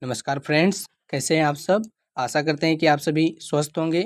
नमस्कार फ्रेंड्स, कैसे हैं आप सब। आशा करते हैं कि आप सभी स्वस्थ होंगे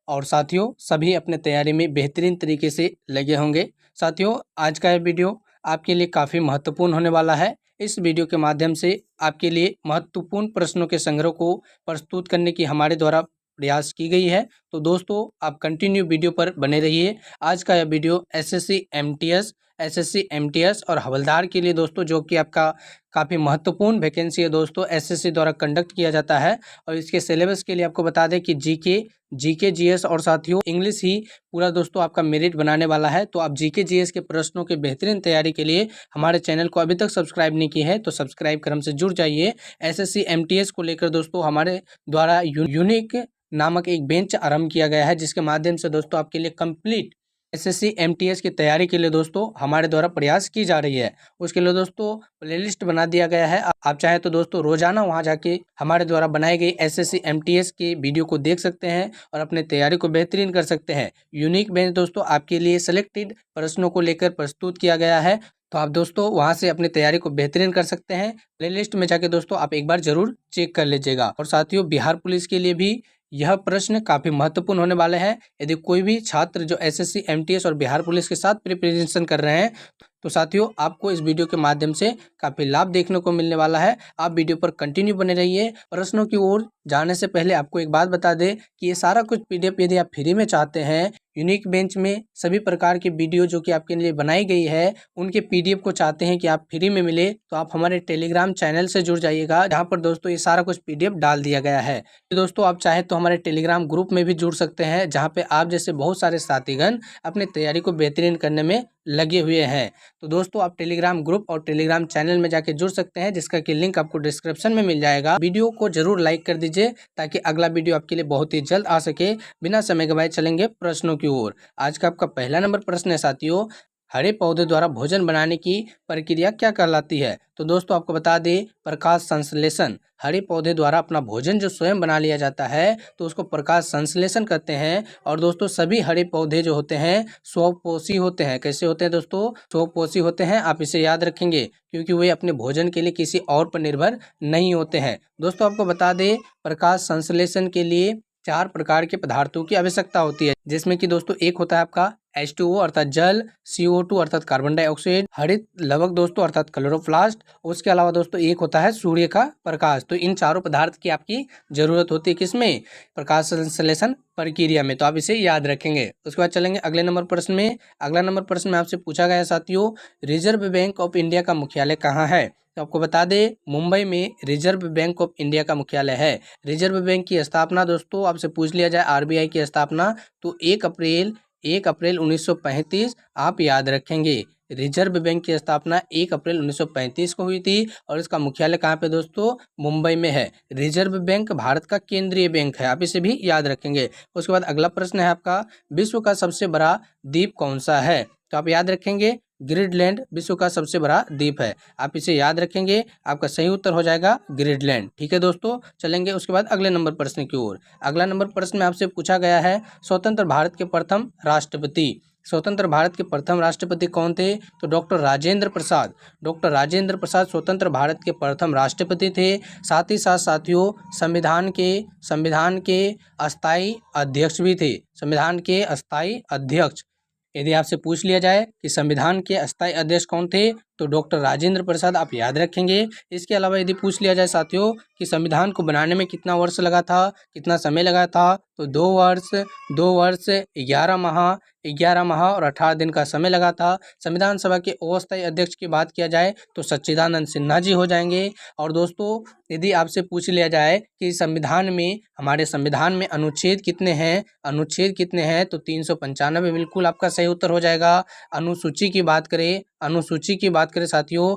और साथियों सभी अपने तैयारी में बेहतरीन तरीके से लगे होंगे। साथियों, आज का यह वीडियो आपके लिए काफ़ी महत्वपूर्ण होने वाला है। इस वीडियो के माध्यम से आपके लिए महत्वपूर्ण प्रश्नों के संग्रह को प्रस्तुत करने की हमारे द्वारा प्रयास की गई है। तो दोस्तों, आप कंटिन्यू वीडियो पर बने रहिए। आज का यह वीडियो एसएससी एमटीएस और हवलदार के लिए दोस्तों, जो कि आपका काफ़ी महत्वपूर्ण वैकेंसी है दोस्तों, एसएससी द्वारा कंडक्ट किया जाता है। और इसके सिलेबस के लिए आपको बता दें कि जीके जीएस और साथियों इंग्लिश ही पूरा दोस्तों आपका मेरिट बनाने वाला है। तो आप जीके जीएस के प्रश्नों के बेहतरीन तैयारी के लिए हमारे चैनल को अभी तक सब्सक्राइब नहीं किए हैं तो सब्सक्राइब कर हमसे जुड़ जाइए। एसएससी एमटीएस को लेकर दोस्तों हमारे द्वारा यूनिक नामक एक बेंच आरंभ किया गया है, जिसके माध्यम से दोस्तों आपके लिए कंप्लीट एसएससी एमटीएस की तैयारी के लिए दोस्तों हमारे द्वारा प्रयास की जा रही है। उसके लिए दोस्तों प्लेलिस्ट बना दिया गया है। आप चाहे तो दोस्तों रोजाना वहां जाके हमारे द्वारा बनाई गई एसएससी एमटीएस की वीडियो को देख सकते हैं और अपने तैयारी को बेहतरीन कर सकते हैं। यूनिक बेंच दोस्तों आपके लिए सिलेक्टेड प्रश्नों को लेकर प्रस्तुत किया गया है। तो आप दोस्तों वहां से अपनी तैयारी को बेहतरीन कर सकते हैं। प्लेलिस्ट में जाके दोस्तों आप एक बार जरूर चेक कर लीजिएगा। और साथियों, बिहार पुलिस के लिए भी यह प्रश्न काफ़ी महत्वपूर्ण होने वाले हैं। यदि कोई भी छात्र जो एसएससी एमटीएस और बिहार पुलिस के साथ प्रिपरेशन कर रहे हैं तो साथियों आपको इस वीडियो के माध्यम से काफ़ी लाभ देखने को मिलने वाला है। आप वीडियो पर कंटिन्यू बने रहिए। प्रश्नों की ओर जाने से पहले आपको एक बात बता दें कि ये सारा कुछ पीडीएफ यदि आप फ्री में चाहते हैं, यूनिक बेंच में सभी प्रकार की वीडियो जो कि आपके लिए बनाई गई है उनके पीडीएफ को चाहते हैं कि आप फ्री में मिले, तो आप हमारे टेलीग्राम चैनल से जुड़ जाइएगा, जहाँ पर दोस्तों ये सारा कुछ पीडीएफ डाल दिया गया है। तो दोस्तों आप चाहे तो हमारे टेलीग्राम ग्रुप में भी जुड़ सकते हैं, जहाँ पे आप जैसे बहुत सारे साथीगण अपनी तैयारी को बेहतरीन करने में लगे हुए हैं। तो दोस्तों आप टेलीग्राम ग्रुप और टेलीग्राम चैनल में जाके जुड़ सकते हैं, जिसका कि लिंक आपको डिस्क्रिप्शन में मिल जाएगा। वीडियो को जरूर लाइक कर दीजिए ताकि अगला वीडियो आपके लिए बहुत ही जल्द आ सके। बिना समय गवाए चलेंगे प्रश्नों की ओर। आज का आपका पहला नंबर प्रश्न है साथियों, हरे पौधे द्वारा भोजन बनाने की प्रक्रिया क्या कहलाती है। तो दोस्तों आपको बता दें, प्रकाश संश्लेषण। हरे पौधे द्वारा अपना भोजन जो स्वयं बना लिया जाता है तो उसको प्रकाश संश्लेषण कहते हैं। और दोस्तों सभी हरे पौधे जो होते हैं स्वपोषी होते हैं। कैसे होते हैं दोस्तों? स्वपोषी होते हैं। आप इसे याद रखेंगे क्योंकि वे अपने भोजन के लिए किसी और पर निर्भर नहीं होते हैं। दोस्तों आपको बता दें, प्रकाश संश्लेषण के लिए 4 प्रकार के पदार्थों की आवश्यकता होती है, जिसमें कि दोस्तों एक होता है आपका H2O अर्थात जल, CO2 अर्थात कार्बन डाइऑक्साइड, हरित लवक दोस्तों अर्थात क्लोरोप्लास्ट। उसके अलावा दोस्तों एक होता है सूर्य का प्रकाश। तो इन चारों पदार्थ की आपकी जरूरत होती है किसमें? प्रकाश संश्लेषण प्रक्रिया में। तो आप इसे याद रखेंगे। उसके बाद चलेंगे अगले नंबर प्रश्न में। अगला नंबर प्रश्न में आपसे पूछा गया साथियों, रिजर्व बैंक ऑफ इंडिया का मुख्यालय कहाँ है। तो आपको बता दें, मुंबई में रिजर्व बैंक ऑफ इंडिया का मुख्यालय है। रिजर्व बैंक की स्थापना दोस्तों आपसे पूछ लिया जाए, आरबीआई की स्थापना तो 1 अप्रैल 1935 आप याद रखेंगे। रिजर्व बैंक की स्थापना 1 अप्रैल 1935 को हुई थी और इसका मुख्यालय कहाँ पे दोस्तों? मुंबई में है। रिजर्व बैंक भारत का केंद्रीय बैंक है, आप इसे भी याद रखेंगे। उसके बाद अगला प्रश्न है आपका, विश्व का सबसे बड़ा द्वीप कौन सा है। तो आप याद रखेंगे, ग्रीनलैंड विश्व का सबसे बड़ा द्वीप है। आप इसे याद रखेंगे, आपका सही उत्तर हो जाएगा ग्रीनलैंड। ठीक है दोस्तों, चलेंगे उसके बाद अगले नंबर प्रश्न की ओर। अगला नंबर प्रश्न में आपसे पूछा गया है, स्वतंत्र भारत के प्रथम राष्ट्रपति। स्वतंत्र भारत के प्रथम राष्ट्रपति कौन थे। तो डॉक्टर राजेंद्र प्रसाद। डॉक्टर राजेंद्र प्रसाद स्वतंत्र भारत के प्रथम राष्ट्रपति थे। साथ ही साथ साथियों संविधान के अस्थाई अध्यक्ष भी थे। संविधान के अस्थाई अध्यक्ष। यदि आपसे पूछ लिया जाए कि संविधान के अस्थायी अध्यक्ष कौन थे तो डॉक्टर राजेंद्र प्रसाद आप याद रखेंगे। इसके अलावा यदि पूछ लिया जाए साथियों कि संविधान को बनाने में कितना वर्ष लगा था, कितना समय लगा था, तो 2 वर्ष 11 माह और 18 दिन का समय लगा था। संविधान सभा के अस्थायी अध्यक्ष की बात किया जाए तो सच्चिदानंद सिन्हा जी हो जाएंगे। और दोस्तों यदि आपसे पूछ लिया जाए कि हमारे संविधान में अनुच्छेद कितने हैं तो 395 बिल्कुल आपका सही उत्तर हो जाएगा। अनुसूची की बात करें साथियों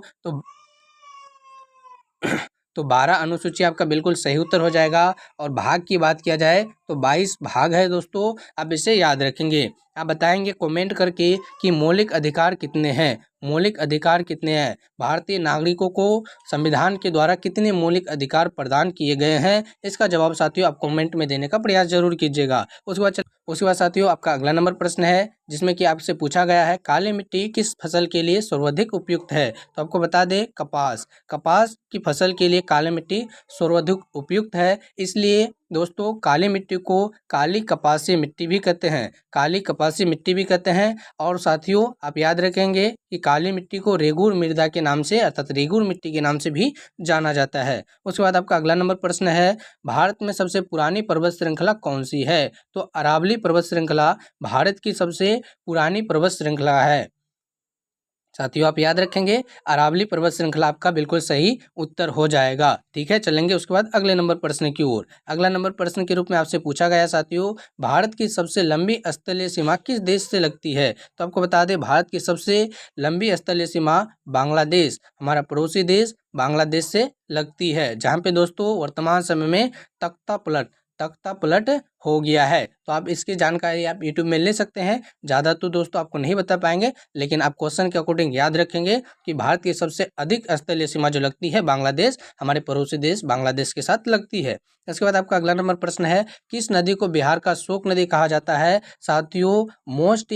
तो 12 अनुसूची आपका बिल्कुल सही उत्तर हो जाएगा। और भाग की बात किया जाए तो 22 भाग है दोस्तों, आप इसे याद रखेंगे। आप बताएंगे कमेंट करके कि मौलिक अधिकार कितने हैं, मौलिक अधिकार कितने हैं, भारतीय नागरिकों को संविधान के द्वारा कितने मौलिक अधिकार प्रदान किए गए हैं। इसका जवाब साथियों आप कमेंट में देने का प्रयास जरूर कीजिएगा। उसके बाद साथियों आपका अगला नंबर प्रश्न है जिसमें कि आपसे पूछा गया है काली मिट्टी किस फसल के लिए सर्वाधिक उपयुक्त है। तो आपको बता दें कपास, कपास की फसल के लिए काली मिट्टी सर्वाधिक उपयुक्त है। इसलिए दोस्तों काली मिट्टी को काली कपासी मिट्टी भी कहते हैं, काली कपासी मिट्टी भी कहते हैं। और साथियों आप याद रखेंगे कि काली मिट्टी को रेगुर मृदा के नाम से अर्थात रेगुर मिट्टी के नाम से भी जाना जाता है। उसके बाद आपका अगला नंबर प्रश्न है भारत में सबसे पुरानी पर्वत श्रृंखला कौन सी है। तो अरावली पर्वत श्रृंखला भारत की सबसे पुरानी पर्वत श्रृंखला है। साथियों आप याद रखेंगे अरावली पर्वत श्रृंखला आपका बिल्कुल सही उत्तर हो जाएगा। ठीक है, चलेंगे उसके बाद अगले नंबर प्रश्न की ओर। अगला नंबर प्रश्न के रूप में आपसे पूछा गया साथियों भारत की सबसे लंबी स्थलीय सीमा किस देश से लगती है। तो आपको बता दें भारत की सबसे लंबी स्थलीय सीमा बांग्लादेश, हमारा पड़ोसी देश बांग्लादेश से लगती है, जहाँ पे दोस्तों वर्तमान समय में तख्ता पलट हो गया है। तो आप इसकी जानकारी आप यूट्यूब में ले सकते हैं। ज़्यादा तो दोस्तों आपको नहीं बता पाएंगे, लेकिन आप क्वेश्चन के अकॉर्डिंग याद रखेंगे कि भारत की सबसे अधिक स्थलीय सीमा जो लगती है बांग्लादेश, हमारे पड़ोसी देश बांग्लादेश के साथ लगती है। इसके बाद आपका अगला नंबर प्रश्न है किस नदी को बिहार का शोक नदी कहा जाता है। साथियों मोस्ट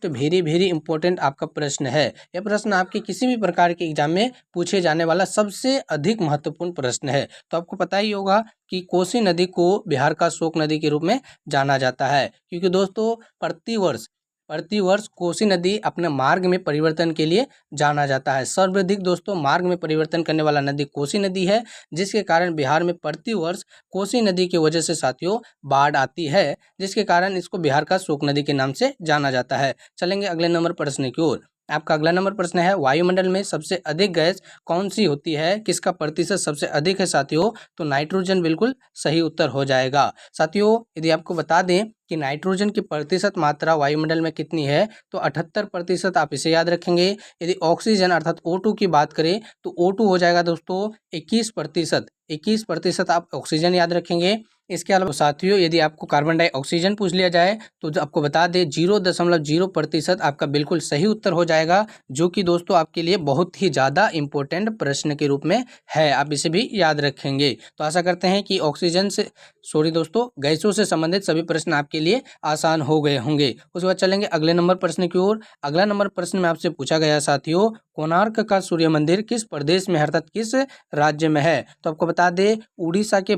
वेरी इंपॉर्टेंट आपका प्रश्न है। यह प्रश्न आपके किसी भी प्रकार के एग्जाम में पूछे जाने वाला सबसे अधिक महत्वपूर्ण प्रश्न है। तो आपको पता ही होगा कि कोसी नदी को बिहार का शोक नदी के रूप में जाना जाता है, क्योंकि दोस्तों प्रतिवर्ष कोसी नदी अपने मार्ग में परिवर्तन के लिए जाना जाता है। सर्वाधिक दोस्तों मार्ग में परिवर्तन करने वाला नदी कोसी नदी है, जिसके कारण बिहार में प्रतिवर्ष कोसी नदी की वजह से साथियों बाढ़ आती है, जिसके कारण इसको बिहार का शोक नदी के नाम से जाना जाता है। चलेंगे अगले नंबर प्रश्न की ओर। आपका अगला नंबर प्रश्न है वायुमंडल में सबसे अधिक गैस कौन सी होती है, किसका प्रतिशत सबसे अधिक है। साथियों तो नाइट्रोजन बिल्कुल सही उत्तर हो जाएगा। साथियों यदि आपको बता दें कि नाइट्रोजन की प्रतिशत मात्रा वायुमंडल में कितनी है तो 78%, आप इसे याद रखेंगे। यदि ऑक्सीजन अर्थात O2 की बात करें तो O2 हो जाएगा दोस्तों 21%, आप ऑक्सीजन याद रखेंगे। इसके अलावा साथियों यदि आपको कार्बन डाइऑक्सीजन पूछ लिया जाए तो आपको बता दें 0.0% आपका बिल्कुल सही उत्तर हो जाएगा, जो कि दोस्तों आपके लिए बहुत ही ज़्यादा इंपॉर्टेंट प्रश्न के रूप में है, आप इसे भी याद रखेंगे। तो आशा करते हैं कि गैसों से संबंधित सभी प्रश्न आपके लिए आसान हो गए होंगे। उसके बाद चलेंगे अगले नंबर प्रश्न की ओर। अगला नंबर प्रश्न में आपसे पूछा गया साथियों कोणार्क का सूर्य मंदिर किस प्रदेश में अर्थात किस राज्य में है। तो आपको बता दें उड़ीसा के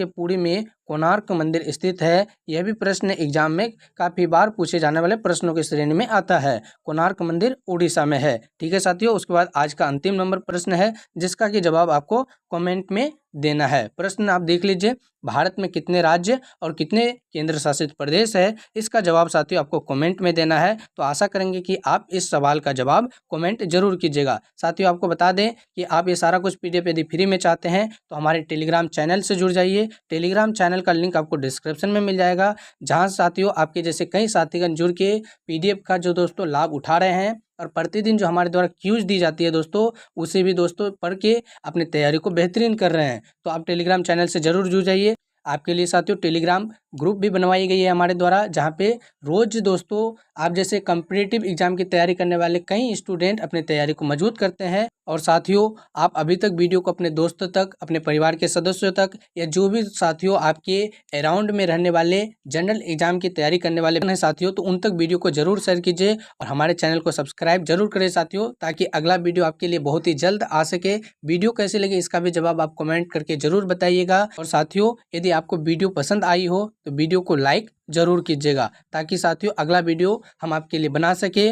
पुरी में कोणार्क मंदिर स्थित है। यह भी प्रश्न एग्जाम में काफ़ी बार पूछे जाने वाले प्रश्नों की श्रेणी में आता है। कोणार्क मंदिर उड़ीसा में है। ठीक है साथियों, उसके बाद आज का अंतिम नंबर प्रश्न है जिसका कि जवाब आपको कमेंट में देना है। प्रश्न आप देख लीजिए भारत में कितने राज्य और कितने केंद्र शासित प्रदेश है, इसका जवाब साथियों आपको कमेंट में देना है। तो आशा करेंगे कि आप इस सवाल का जवाब कमेंट जरूर कीजिएगा। साथियों आपको बता दें कि आप ये सारा कुछ PDF यदि फ्री में चाहते हैं तो हमारे टेलीग्राम चैनल से जुड़ जाइए। टेलीग्राम चैनल का लिंक आपको डिस्क्रिप्शन में मिल जाएगा, जहां साथियों आपके जैसे कई साथीगण जुड़ के PDF का जो दोस्तों लाभ उठा रहे हैं और प्रतिदिन जो हमारे द्वारा क्यूज दी जाती है दोस्तों, उसे भी दोस्तों पढ़ के अपनी तैयारी को बेहतरीन कर रहे हैं। तो आप टेलीग्राम चैनल से जरूर जुड़ जाइए। आपके लिए साथियों टेलीग्राम ग्रुप भी बनवाई गई है हमारे द्वारा, जहाँ पे रोज दोस्तों आप जैसे कॉम्पिटिटिव एग्जाम की तैयारी करने वाले कई स्टूडेंट अपनी तैयारी को मजबूत करते हैं। और साथियों आप अभी तक वीडियो को अपने दोस्तों तक, अपने परिवार के सदस्यों तक, या जो भी साथियों आपके अराउंड में रहने वाले जनरल एग्जाम की तैयारी करने वाले हैं साथियों, तो उन तक वीडियो को जरूर शेयर कीजिए और हमारे चैनल को सब्सक्राइब जरूर करें साथियों, ताकि अगला वीडियो आपके लिए बहुत ही जल्द आ सके। वीडियो कैसे लगे इसका भी जवाब आप कमेंट करके जरूर बताइएगा। और साथियों यदि आपको वीडियो पसंद आई हो तो वीडियो को लाइक जरूर कीजिएगा, ताकि साथियों अगला वीडियो हम आपके लिए बना सके।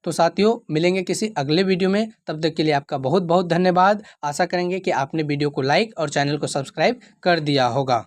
तो साथियों मिलेंगे किसी अगले वीडियो में, तब तक के लिए आपका बहुत बहुत धन्यवाद। आशा करेंगे कि आपने वीडियो को लाइक और चैनल को सब्सक्राइब कर दिया होगा।